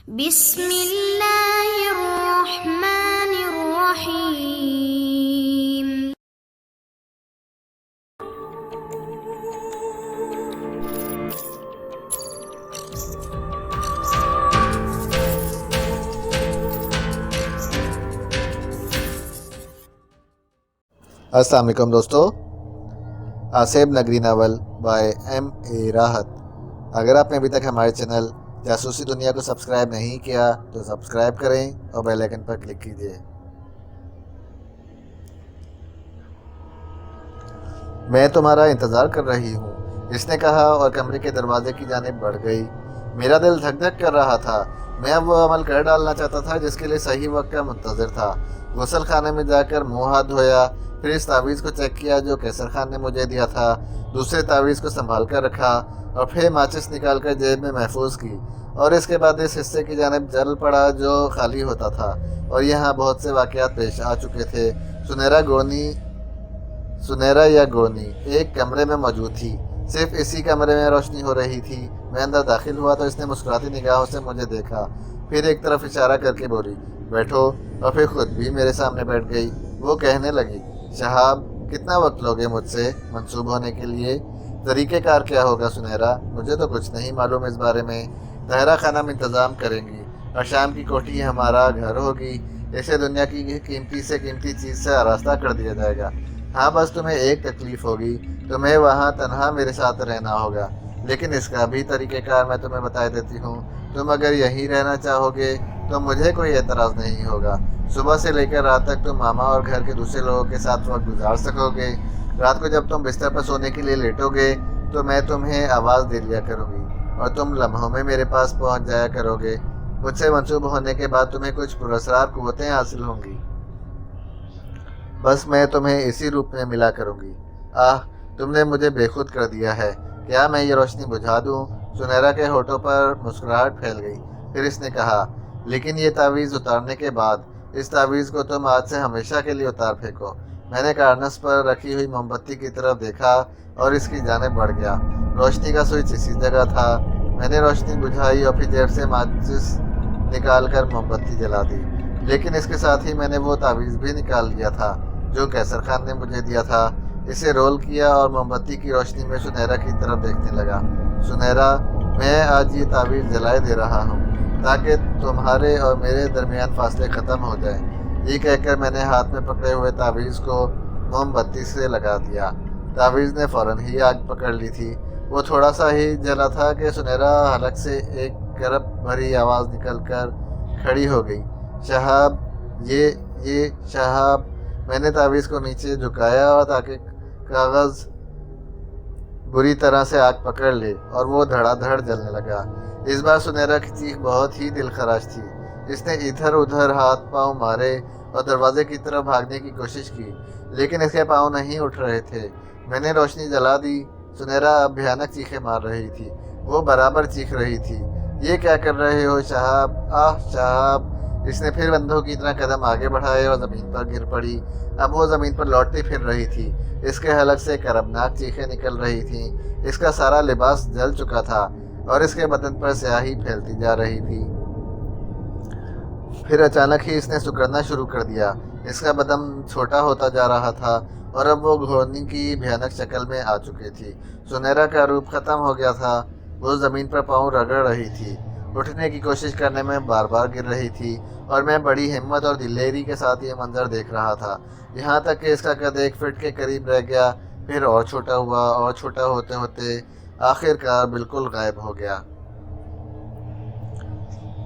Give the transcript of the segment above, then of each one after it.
بسم اللہ الرحمن الرحیم۔ السلام علیکم دوستو، آصف نگری ناول بائے ایم اے راحت۔ اگر آپ نے ابھی تک ہمارے چینل جاسوسی دنیا کو سبسکرائب نہیں کیا تو سبسکرائب کریں اور بیل آئیکن پر کلک کیجیے۔ میں تمہارا انتظار کر رہی ہوں، اس نے کہا اور کمرے کے دروازے کی جانب بڑھ گئی۔ میرا دل دھک دھک کر رہا تھا۔ میں اب وہ عمل کر ڈالنا چاہتا تھا جس کے لیے صحیح وقت کا منتظر تھا۔ غسل خانے میں جا کر منہ ہاتھ دھویا، پھر اس تعویذ کو چیک کیا جو کیسر خان نے مجھے دیا تھا، دوسرے تعویذ کو سنبھال کر رکھا اور پھر ماچس نکال کر جیب میں محفوظ کی، اور اس کے بعد اس حصے کی جانب چل پڑا جو خالی ہوتا تھا، اور یہاں بہت سے واقعات پیش آ چکے تھے۔ سنیرا یا گورنی ایک کمرے میں موجود تھی، صرف اسی کمرے میں روشنی ہو رہی تھی۔ میں اندر داخل ہوا تو اس نے مسکراتی نگاہوں سے مجھے دیکھا، پھر ایک طرف اشارہ کر کے بولی بیٹھو، اور پھر خود بھی میرے سامنے بیٹھ گئی۔ وہ کہنے لگی شہاب کتنا وقت لوگے مجھ سے منسوب ہونے کے لیے؟ طریقہ کار کیا ہوگا سنیرا؟ مجھے تو کچھ نہیں معلوم اس بارے میں۔ طاہرہ خانم انتظام کریں گی اور شام کی کوٹھی ہمارا گھر ہوگی، اسے دنیا کی قیمتی سے قیمتی چیز سے آراستہ کر دیا جائے گا۔ ہاں بس تمہیں ایک تکلیف ہوگی، تمہیں وہاں تنہا میرے ساتھ رہنا ہوگا، لیکن اس کا بھی طریقہ کار میں تمہیں بتا دیتی ہوں۔ تم اگر یہیں رہنا چاہو گے تو مجھے کوئی اعتراض نہیں ہوگا۔ صبح سے لے کر رات تک تم ماما اور گھر کے دوسرے لوگوں کے ساتھ وقت گزار سکو گے۔ رات کو جب تم بستر پر سونے کے لیے لیٹو گے تو میں تمہیں آواز دے لیا کروں گی اور تم لمحوں میں میرے پاس پہنچ جایا کرو گے۔ مجھ سے منسوب ہونے کے بعد تمہیں کچھ پراسرار قوتیں حاصل ہوں گی، بس میں تمہیں اسی روپ میں ملا کروں گی۔ تم نے مجھے بے خود کر دیا ہے، کیا میں یہ روشنی بجھا دوں؟ سنیرا کے ہونٹوں پر مسکراہٹ پھیل گئی، پھر اس نے کہا لیکن یہ تعویذ اتارنے کے بعد اس تعویذ کو تم آج سے ہمیشہ کے لیے اتار پھینکو۔ میں نے کارنس پر رکھی ہوئی موم بتی کی طرف دیکھا اور اس کی جانب بڑھ گیا۔ روشنی کا سوئچ اسی جگہ تھا۔ میں نے روشنی بجھائی اور پھر جیب سے ماچس نکال کر موم بتی جلا دی، لیکن اس کے ساتھ ہی میں نے وہ تعویذ بھی نکال لیا تھا جو کیسر خان نے مجھے دیا تھا۔ اسے رول کیا اور موم بتی کی روشنی میں سنیرا کی طرف دیکھنے لگا۔ سنیرا، میں آج یہ تعویذ جلائے دے رہا ہوں تاکہ تمہارے اور میرے درمیان فاصلے ختم ہو جائیں۔ یہ کہہ کر میں نے ہاتھ میں پکڑے ہوئے تعویذ کو موم بتی سے لگا دیا۔ تعویذ نے فوراً ہی آگ پکڑ لی تھی۔ وہ تھوڑا سا ہی جلا تھا کہ سنیرا حلق سے ایک گرب بھری آواز نکل کر کھڑی ہو گئی۔ شہاب، یہ شہاب۔ میں نے تعویذ کو نیچے جھکایا اور تاکہ کاغذ بری طرح سے آگ پکڑ لے اور وہ دھڑا دھڑ جلنے لگا۔ اس بار سنیرا کی چیخ بہت ہی دل خراش تھی۔ اس نے ادھر ادھر ہاتھ پاؤں مارے اور دروازے کی طرف بھاگنے کی کوشش کی، لیکن اس کے پاؤں نہیں اٹھ رہے تھے۔ میں نے روشنی جلا دی۔ سنیرا اب بھیانک چیخیں مار رہی تھی، وہ برابر چیخ رہی تھی یہ کیا کر رہے ہو شہاب؟ شہاب! اس نے پھر بندھوں کی طرح قدم آگے بڑھائے اور زمین پر گر پڑی۔ اب وہ زمین پر لوٹتی پھر رہی تھی، اس کے حلق سے کربناک چیخیں نکل رہی تھیں۔ اس کا سارا لباس جل چکا تھا اور اس کے بدن پر سیاہی پھیلتی جا رہی تھی۔ پھر اچانک ہی اس نے سکڑنا شروع کر دیا۔ اس کا بدن چھوٹا ہوتا جا رہا تھا اور اب وہ گھوڑنی کی بھیانک شکل میں آ چکی تھی۔ سنیرا کا روپ ختم ہو گیا تھا۔ وہ زمین پر پاؤں رگڑ رہی تھی، اٹھنے کی کوشش کرنے میں بار بار گر رہی تھی، اور میں بڑی ہمت اور دلیری کے ساتھ یہ منظر دیکھ رہا تھا، یہاں تک کہ اس کا قد 1 فٹ کے قریب رہ گیا، پھر اور چھوٹا ہوا اور چھوٹا ہوتے ہوتے آخر کار بالکل غائب ہو گیا۔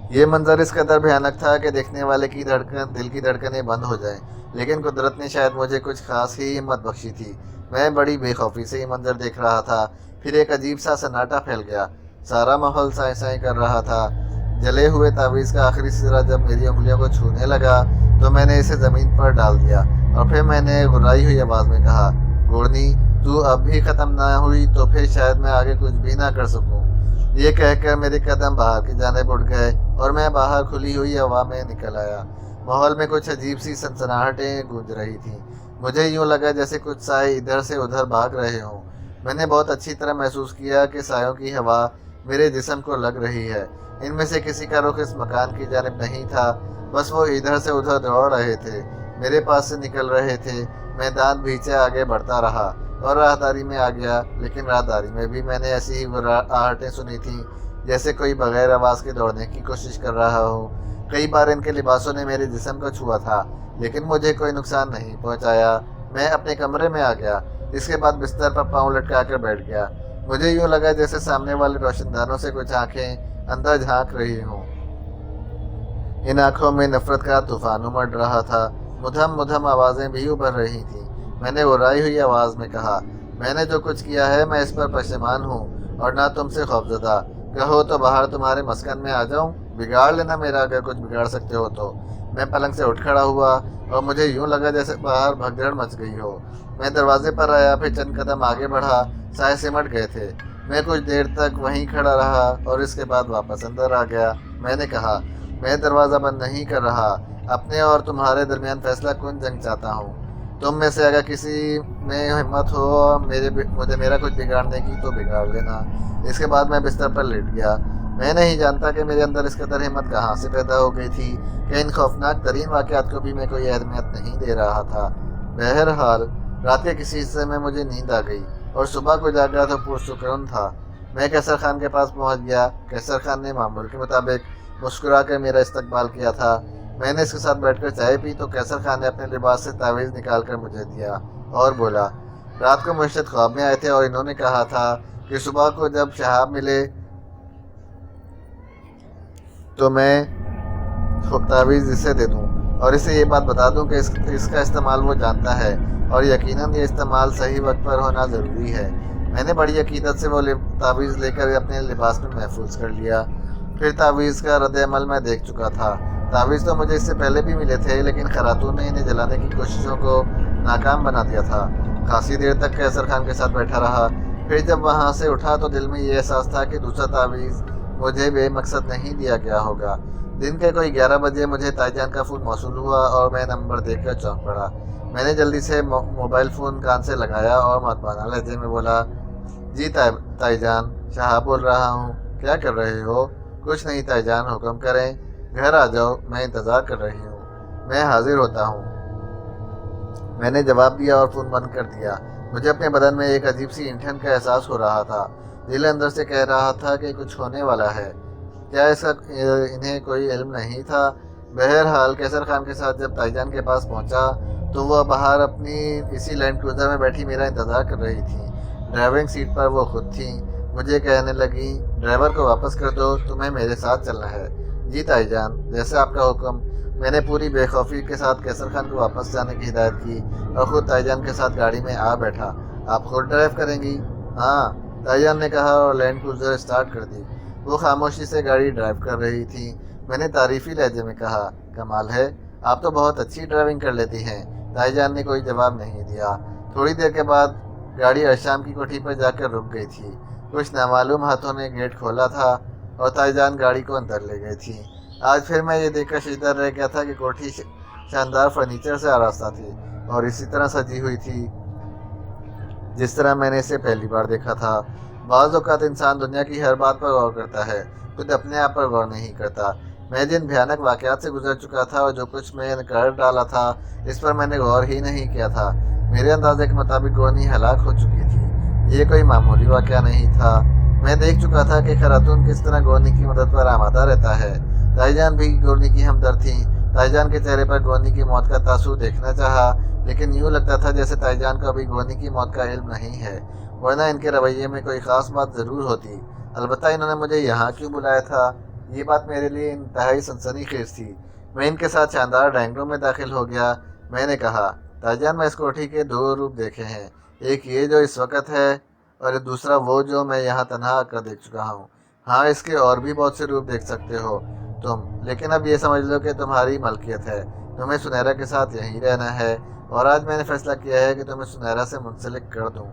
یہ منظر اس قدر بھیانک تھا کہ دیکھنے والے کی دل کی دھڑکنیں بند ہو جائیں، لیکن قدرت نے شاید مجھے کچھ خاص ہی ہمت بخشی تھی۔ میں بڑی بے خوفی سے یہ منظر دیکھ رہا تھا۔ پھر ایک عجیب سا سناٹا پھیل گیا، سارا ماحول سائیں سائیں کر رہا تھا۔ جلے ہوئے تعویذ کا آخری سرا جب میری انگلیوں کو چھونے لگا تو میں نے اسے زمین پر ڈال دیا، اور پھر میں نے گھرائی ہوئی آواز میں کہا گورنی، تو اب بھی ختم نہ ہوئی تو پھر شاید میں آگے کچھ بھی نہ کر سکوں۔ یہ کہہ کر میرے قدم باہر کی جانب اٹھ گئے اور میں باہر کھلی ہوئی ہوا میں نکل آیا۔ ماحول میں کچھ عجیب سی سنسناہٹیں گونج رہی تھیں۔ مجھے یوں لگا جیسے کچھ سائے ادھر سے ادھر بھاگ رہے ہوں۔ میں نے بہت اچھی طرح محسوس کیا کہ سایوں کی ہوا میرے جسم کو لگ رہی ہے۔ ان میں سے کسی کا رخ اس مکان کی جانب نہیں تھا، بس وہ ادھر سے ادھر دوڑ رہے تھے، میرے پاس سے نکل رہے تھے۔ میں دانت بھینچے آگے بڑھتا رہا اور راہداری میں آ گیا، لیکن راہداری میں بھی میں نے ایسی ہی آہٹیں سنی تھیں جیسے کوئی بغیر آواز کے دوڑنے کی کوشش کر رہا ہو۔ کئی بار ان کے لباسوں نے میرے جسم کو چھوا تھا، لیکن مجھے کوئی نقصان نہیں پہنچایا۔ میں اپنے کمرے میں آ گیا، اس کے بعد بستر پر پاؤں لٹکا کر بیٹھ گیا۔ مجھے یوں لگا جیسے سامنے والے روشن دانوں سے کچھ آنکھیں اندر جھانک رہی ہوں۔ ان آنکھوں میں نفرت کا طوفان امڑ رہا تھا، مدھم مدھم آوازیں بھی ابھر رہی تھیں۔ میں نے غرائی ہوئی آواز میں کہا، میں نے جو کچھ کیا ہے میں اس پر پشیمان ہوں اور نہ تم سے خوفزدہ۔ کہو تو باہر تمہارے مسکن میں آ جاؤں، بگاڑ لینا میرا اگر کچھ بگاڑ سکتے ہو تو۔ میں پلنگ سے اٹھ کھڑا ہوا اور مجھے یوں لگا جیسے باہر بھگدڑ مچ گئی ہو۔ میں دروازے پر آیا، پھر چند قدم آگے بڑھا، سائے سمٹ گئے تھے۔ میں کچھ دیر تک وہیں کھڑا رہا اور اس کے بعد واپس اندر آ گیا۔ میں نے کہا، میں دروازہ بند نہیں کر رہا، اپنے اور تمہارے درمیان فیصلہ کن جنگ چاہتا ہوں۔ تم میں سے اگر کسی میں ہمت ہو مجھے میرا کچھ بگاڑنے کی تو بگاڑ لینا۔ اس کے بعد میں بستر پر لیٹ گیا۔ میں نہیں جانتا کہ میرے اندر اس قدر ہمت کہاں سے پیدا ہو گئی تھی کہ ان خوفناک ترین واقعات کو بھی میں کوئی اہمیت نہیں دے رہا تھا۔ بہرحال رات کے کسی حصے میں مجھے نیند آ گئی اور صبح کو جاگا تو پرسکون تھا۔ میں کیسر خان کے پاس پہنچ گیا۔ کیسر خان نے معمول کے مطابق مسکرا کر میرا استقبال کیا تھا۔ میں نے اس کے ساتھ بیٹھ کر چائے پی تو کیسر خان نے اپنے لباس سے تعویذ نکال کر مجھے دیا اور بولا، رات کو مرشد خواب میں آئے تھے اور انہوں نے کہا تھا کہ صبح کو جب شہاب ملے تو میں تعویذ اسے دے دوں اور اسے یہ بات بتا دوں کہ اس کا استعمال وہ جانتا ہے اور یقیناً یہ استعمال صحیح وقت پر ہونا ضروری ہے۔ میں نے بڑی عقیدت سے وہ تعویذ لے کر اپنے لباس میں محفوظ کر لیا۔ پھر تعویذ کا رد عمل میں دیکھ چکا تھا۔ تعویذ تو مجھے اس سے پہلے بھی ملے تھے، لیکن خراتون نے انہیں جلانے کی کوششوں کو ناکام بنا دیا تھا۔ خاصی دیر تک کیسر خان کے ساتھ بیٹھا رہا۔ پھر جب وہاں سے اٹھا تو دل میں یہ احساس تھا کہ دوسرا تعویذ مجھے بے مقصد نہیں دیا گیا ہوگا۔ دن کے کوئی 11 بجے مجھے تائی جان کا فون موصول ہوا اور میں نمبر دیکھ کر چونک پڑا۔ میں نے جلدی سے موبائل فون کان سے لگایا اور مدبانہ لہجے میں بولا، جی تائی جان، شہاب بول رہا ہوں، کیا کر رہے ہو؟ کچھ نہیں تائی جان، حکم کریں، گھر آ جاؤ، میں انتظار کر رہی ہوں، میں حاضر ہوتا ہوں۔ میں نے جواب دیا اور فون بند کر دیا۔ مجھے اپنے بدن میں ایک عجیب سی اینٹھن کا احساس ہو رہا تھا۔ دل اندر سے کہہ رہا تھا کہ کچھ ہونے والا ہے۔ کیا اس کا انہیں کوئی علم نہیں تھا؟ بہرحال کیسر خان کے ساتھ جب تائی جان کے پاس پہنچا تو وہ باہر اپنی اسی لینڈ کروزر میں بیٹھی میرا انتظار کر رہی تھی۔ ڈرائیونگ سیٹ پر وہ خود تھیں۔ مجھے کہنے لگی، ڈرائیور کو واپس کر دو، تمہیں میرے ساتھ چلنا ہے۔ جی تائی جان، جیسا آپ کا حکم۔ میں نے پوری بے خوفی کے ساتھ کیسر خان کو واپس جانے کی ہدایت کی اور خود تائی جان کے ساتھ گاڑی میں آ بیٹھا۔ آپ خود ڈرائیو کریں گی؟ ہاں، تائی جان نے کہا اور لینڈ کروزر اسٹارٹ کر دی۔ وہ خاموشی سے گاڑی ڈرائیو کر رہی تھی۔ میں نے تعریفی لہجے میں کہا، کمال ہے، آپ تو بہت اچھی ڈرائیونگ کر لیتی ہیں۔ تائی جان نے کوئی جواب نہیں دیا۔ تھوڑی دیر کے بعد گاڑی ارشام کی کوٹھی پر جا کر رک گئی تھی۔ کچھ نامعلوم ہاتھوں نے گیٹ کھولا تھا اور تائی جان گاڑی کو اندر لے گئی تھی۔ آج پھر میں یہ دیکھ کر شیدر رہ گیا تھا کہ کوٹھی شاندار فرنیچر سے آراستہ تھی اور اسی طرح سجی ہوئی تھی جس طرح میں نے اسے پہلی بار دیکھا تھا۔ بعض اوقات انسان دنیا کی ہر بات پر غور کرتا ہے، خود اپنے آپ پر غور نہیں کرتا۔ میں جن بھیانک واقعات سے گزر چکا تھا اور جو کچھ میں نے کر ڈالا تھا، اس پر میں نے غور ہی نہیں کیا تھا۔ میرے اندازے کے مطابق گورنی ہلاک ہو چکی تھی۔ یہ کوئی معمولی واقعہ نہیں تھا۔ میں دیکھ چکا تھا کہ خراتون کس طرح گورنی کی مدد پر آمادہ رہتا ہے۔ تائی جان بھی گورنی کی ہمدرد تھیں۔ تائی جان کے چہرے پر گورنی کی موت کا تاثر دیکھنا چاہا، لیکن یوں لگتا تھا جیسے تائی جان کو ابھی گورنی کی موت کا علم نہیں ہے، ورنہ ان کے رویے میں کوئی خاص بات ضرور ہوتی۔ البتہ انہوں نے مجھے یہاں کیوں بلایا تھا، یہ بات میرے لیے انتہائی سنسنی خیز تھی۔ میں ان کے ساتھ شاندار ڈرائنگ روم میں داخل ہو گیا۔ میں نے کہا، تائی جان، میں اس کوٹھی کے 2 روپ دیکھے ہیں، ایک یہ جو اس وقت ہے اور دوسرا وہ جو میں یہاں تنہا آ کر دیکھ چکا ہوں۔ ہاں، اس کے اور بھی بہت سے روپ دیکھ سکتے ہو تم، لیکن اب یہ سمجھ لو کہ تمہاری ملکیت ہے، تمہیں سنیرا کے ساتھ یہیں رہنا ہے، اور آج میں نے فیصلہ کیا ہے کہ تمہیں سنیرا سے منسلک کر دوں۔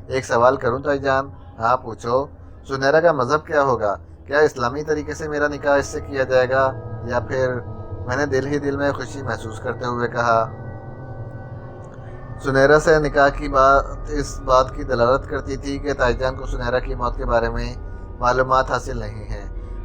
ایک سوال کروں تائی جان؟ ہاں پوچھو۔ سنیرا کا مذہب کیا ہوگا؟ کیا اسلامی طریقے سے میرا نکاح اس سے کیا جائے گا یا پھر؟ میں نے دل ہی دل میں خوشی محسوس کرتے ہوئے کہا، سنیرا سے نکاح کی بات اس بات کی دلالت کرتی تھی کہ تائی جان کو سنیرا کی موت کے بارے میں معلومات حاصل نہیں ہیں۔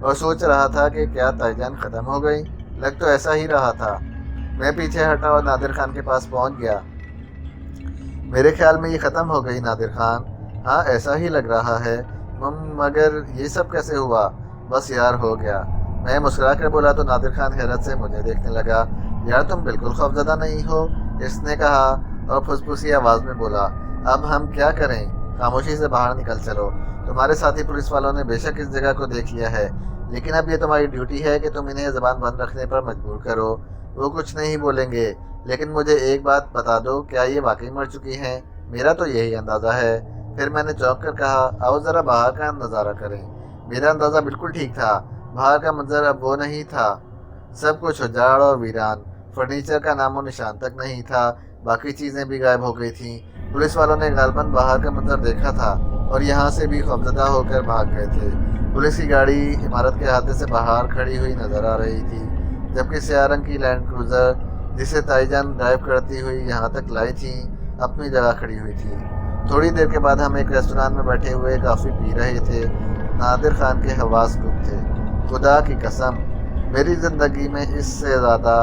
اور سوچ رہا تھا کہ کیا تائی جان ختم ہو گئی. لگ تو ایسا ہی رہا تھا. میں پیچھے ہٹا اور نادر خان کے پاس پہنچ گیا. میرے خیال میں یہ ختم ہو گئی نادر خان. ہاں ایسا ہی لگ رہا ہے. مگر یہ سب کیسے ہوا؟ بس یار ہو گیا. میں مسکرا کر بولا تو نادر خان حیرت سے مجھے دیکھنے لگا. یار تم بالکل خوفزدہ نہیں ہو؟ اس نے کہا اور پھسپھوسی آواز میں بولا. اب ہم کیا کریں؟ خاموشی سے باہر نکل چلو. تمہارے ساتھی پولیس والوں نے بے شک اس جگہ کو دیکھ لیا ہے، لیکن اب یہ تمہاری ڈیوٹی ہے کہ تم انہیں زبان بند رکھنے پر مجبور کرو. وہ کچھ نہیں بولیں گے، لیکن مجھے ایک بات بتا دو، کیا یہ واقعی مر چکی ہیں؟ میرا تو یہی اندازہ ہے. پھر میں نے چونک کر کہا آؤ ذرا باہر کا نظارہ کریں. میرا اندازہ بالکل ٹھیک تھا. باہر کا منظر اب وہ نہیں تھا. سب کچھ اجاڑ اور ویران. فرنیچر کا نام و نشان تک نہیں تھا. باقی چیزیں بھی غائب ہو گئی تھیں. پولیس والوں نے غالباً باہر کا منظر دیکھا تھا اور یہاں سے بھی خوفزدہ ہو کر بھاگ گئے تھے. پولیس کی گاڑی عمارت کے احاطے سے باہر کھڑی ہوئی نظر آ رہی تھی، جبکہ سیاہ رنگ کی لینڈ کروزر جسے تائی جان ڈرائیو کرتی ہوئی یہاں تک لائی تھیں اپنی جگہ کھڑی ہوئی تھی. تھوڑی دیر کے بعد ہم ایک ریستوران میں بیٹھے ہوئے کافی پی رہے تھے. نادر خان کے حواس گم تھے. خدا کی قسم میری زندگی میں اس سے زیادہ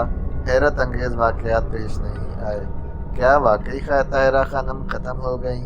حیرت انگیز واقعات پیش نہیں آئے. کیا واقعی طاہرہ خانم ختم ہو گئیں؟